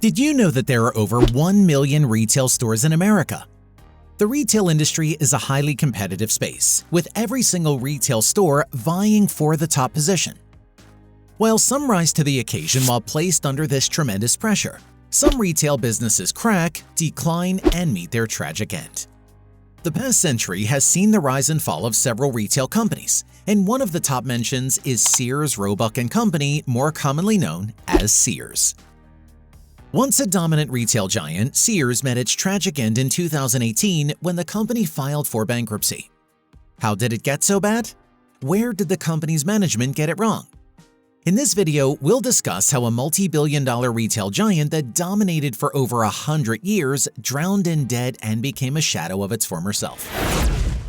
Did you know that there are over 1 million retail stores in America? The retail industry is a highly competitive space, with every single retail store vying for the top position. While some rise to the occasion while placed under this tremendous pressure, some retail businesses crack, decline, and meet their tragic end. The past century has seen the rise and fall of several retail companies, and one of the top mentions is Sears, Roebuck and Company, more commonly known as Sears. Once a dominant retail giant, Sears met its tragic end in 2018 when the company filed for bankruptcy. How did it get so bad? Where did the company's management get it wrong? In this video, we'll discuss how a multi-billion-dollar retail giant that dominated for over 100 years drowned in debt and became a shadow of its former self.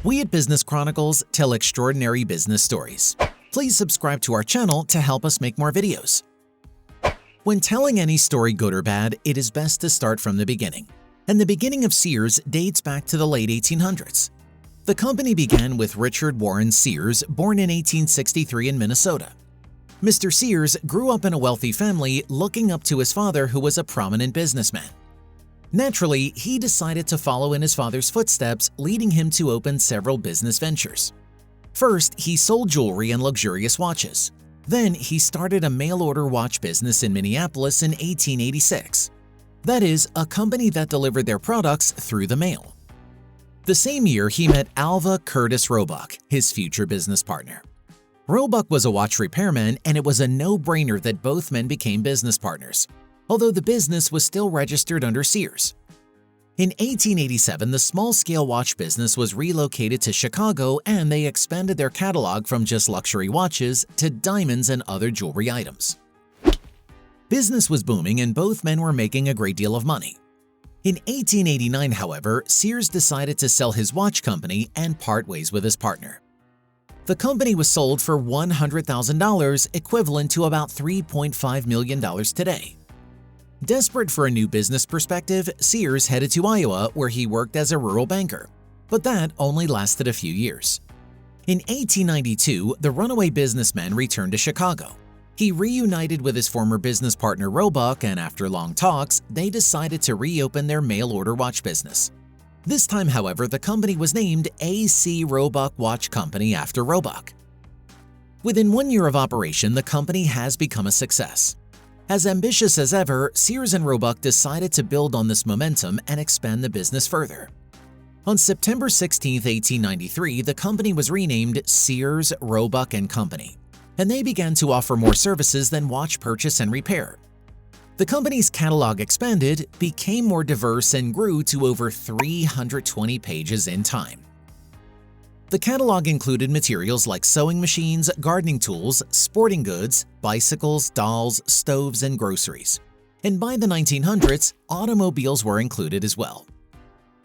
We at Business Chronicles tell extraordinary business stories. Please subscribe to our channel to help us make more videos. When telling any story, good or bad, it is best to start from the beginning. And the beginning of Sears dates back to the late 1800s. The company began with Richard Warren Sears, born in 1863 in Minnesota. Mr. Sears grew up in a wealthy family, looking up to his father, who was a prominent businessman. Naturally, he decided to follow in his father's footsteps, leading him to open several business ventures. First, he sold jewelry and luxurious watches. Then, he started a mail-order watch business in Minneapolis in 1886. That is, a company that delivered their products through the mail. The same year, he met Alva Curtis Roebuck, his future business partner. Roebuck was a watch repairman, and it was a no-brainer that both men became business partners, although the business was still registered under Sears. In 1887, the small-scale watch business was relocated to Chicago, and they expanded their catalog from just luxury watches to diamonds and other jewelry items. Business was booming, and both men were making a great deal of money. In 1889, however, Sears decided to sell his watch company and part ways with his partner. The company was sold for $100,000, equivalent to about $3.5 million today. Desperate for a new business perspective, Sears headed to Iowa, where he worked as a rural banker, but that only lasted a few years. In 1892, the runaway businessman returned to Chicago. He reunited with his former business partner Roebuck, and after long talks, they decided to reopen their mail-order watch business. This time, however, the company was named A.C. Roebuck Watch Company after Roebuck. Within 1 year of operation, the company has become a success. As ambitious as ever, Sears and Robok decided to build on this momentum and expand the business further. On September 16, 1893, the company was renamed Sears, Roebuck and Company, and they began to offer more services than watch purchase and repair. The company's catalog expanded, became more diverse, and grew to over 320 pages in time. The catalog included materials like sewing machines, gardening tools, sporting goods, bicycles, dolls, stoves, and groceries. And by the 1900s, automobiles were included as well.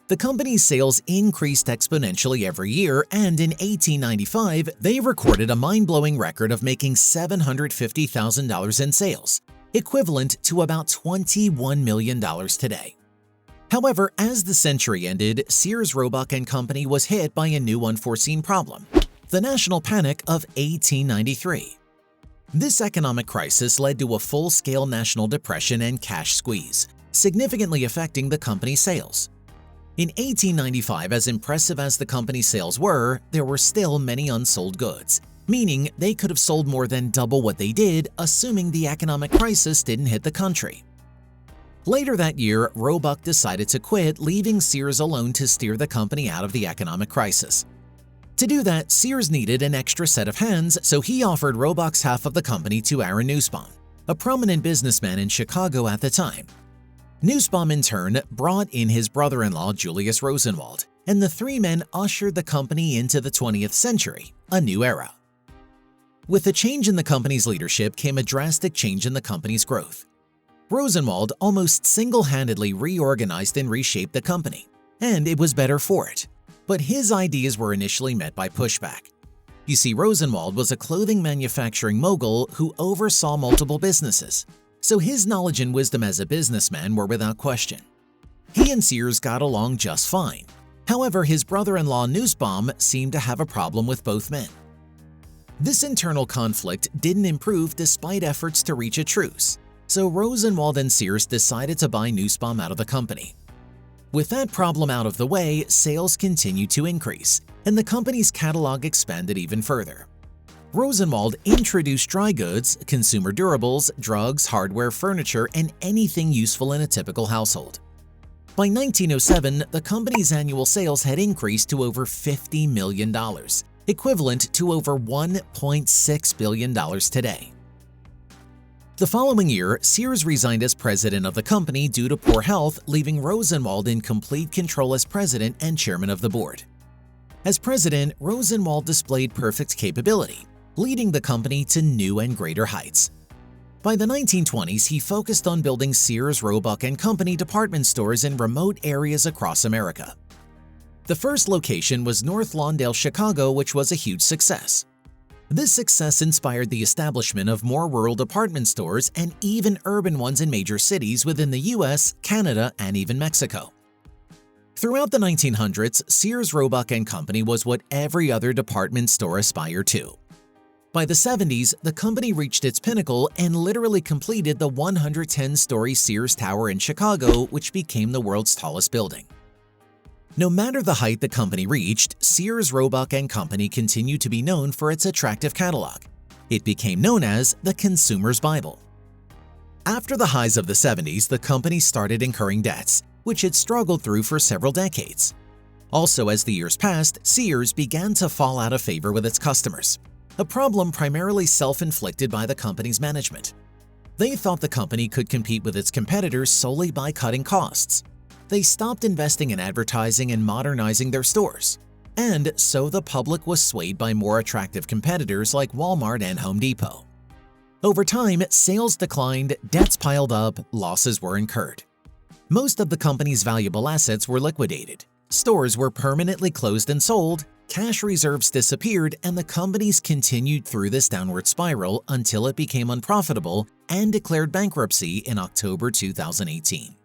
The company's sales increased exponentially every year, and in 1895, they recorded a mind-blowing record of making $750,000 in sales, equivalent to about $21 million today. However, as the century ended, Sears, Roebuck and Company was hit by a new unforeseen problem: the national panic of 1893. This economic crisis led to a full-scale national depression and cash squeeze, significantly affecting the company's sales. In 1895, as impressive as the company's sales were, there were still many unsold goods, meaning they could have sold more than double what they did, assuming the economic crisis didn't hit the country. Later that year, Roebuck decided to quit, leaving Sears alone to steer the company out of the economic crisis. To do that, Sears needed an extra set of hands, so he offered Roebuck's half of the company to Aaron Nussbaum, a prominent businessman in Chicago at the time. Nussbaum, in turn, brought in his brother-in-law Julius Rosenwald, and the three men ushered the company into the 20th century, a new era. With the change in the company's leadership came a drastic change in the company's growth. Rosenwald almost single-handedly reorganized and reshaped the company, and it was better for it. But his ideas were initially met by pushback. You see, Rosenwald was a clothing manufacturing mogul who oversaw multiple businesses, so his knowledge and wisdom as a businessman were without question. He and Sears got along just fine. However, his brother-in-law Nussbaum seemed to have a problem with both men. This internal conflict didn't improve despite efforts to reach a truce. So Rosenwald and Sears decided to buy Nussbaum out of the company. With that problem out of the way, sales continued to increase, and the company's catalog expanded even further. Rosenwald introduced dry goods, consumer durables, drugs, hardware, furniture, and anything useful in a typical household. By 1907, the company's annual sales had increased to over $50 million, equivalent to over $1.6 billion today. The following year, Sears resigned as president of the company due to poor health, leaving Rosenwald in complete control as president and chairman of the board. As president, Rosenwald displayed perfect capability, leading the company to new and greater heights. By the 1920s, he focused on building Sears, Roebuck and Co. department stores in remote areas across America. The first location was North Lawndale, Chicago, which was a huge success. This success inspired the establishment of more rural department stores and even urban ones in major cities within the US, Canada, and even Mexico. Throughout the 1900s, Sears, Roebuck and Co. was what every other department store aspired to. By the 70s, the company reached its pinnacle and literally completed the 110-story Sears Tower in Chicago, which became the world's tallest building. No matter the height the company reached, Sears, Roebuck and Co. continued to be known for its attractive catalog. It became known as the Consumer's Bible. After the highs of the 70s, the company started incurring debts, which it struggled through for several decades. Also, as the years passed, Sears began to fall out of favor with its customers, a problem primarily self-inflicted by the company's management. They thought the company could compete with its competitors solely by cutting costs. They stopped investing in advertising and modernizing their stores, and so the public was swayed by more attractive competitors like Walmart and Home Depot. Over time, sales declined, debts piled up, losses were incurred. Most of the company's valuable assets were liquidated, stores were permanently closed and sold, cash reserves disappeared, and the companies continued through this downward spiral until it became unprofitable and declared bankruptcy in October 2018.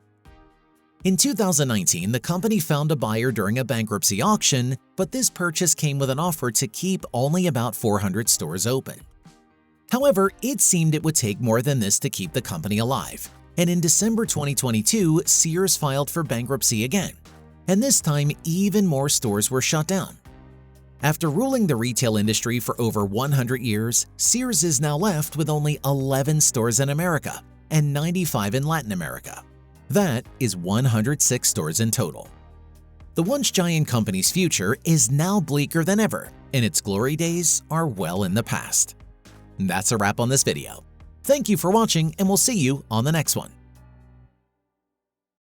In 2019, the company found a buyer during a bankruptcy auction, but this purchase came with an offer to keep only about 400 stores open. However, it seemed it would take more than this to keep the company alive, and in December 2022, Sears filed for bankruptcy again, and this time even more stores were shut down. After ruling the retail industry for over 100 years, Sears is now left with only 11 stores in America and 95 in Latin America. That is 106 stores in total. The once giant company's future is now bleaker than ever, and its glory days are well in the past. That's a wrap on this video. Thank you for watching, and we'll see you on the next one.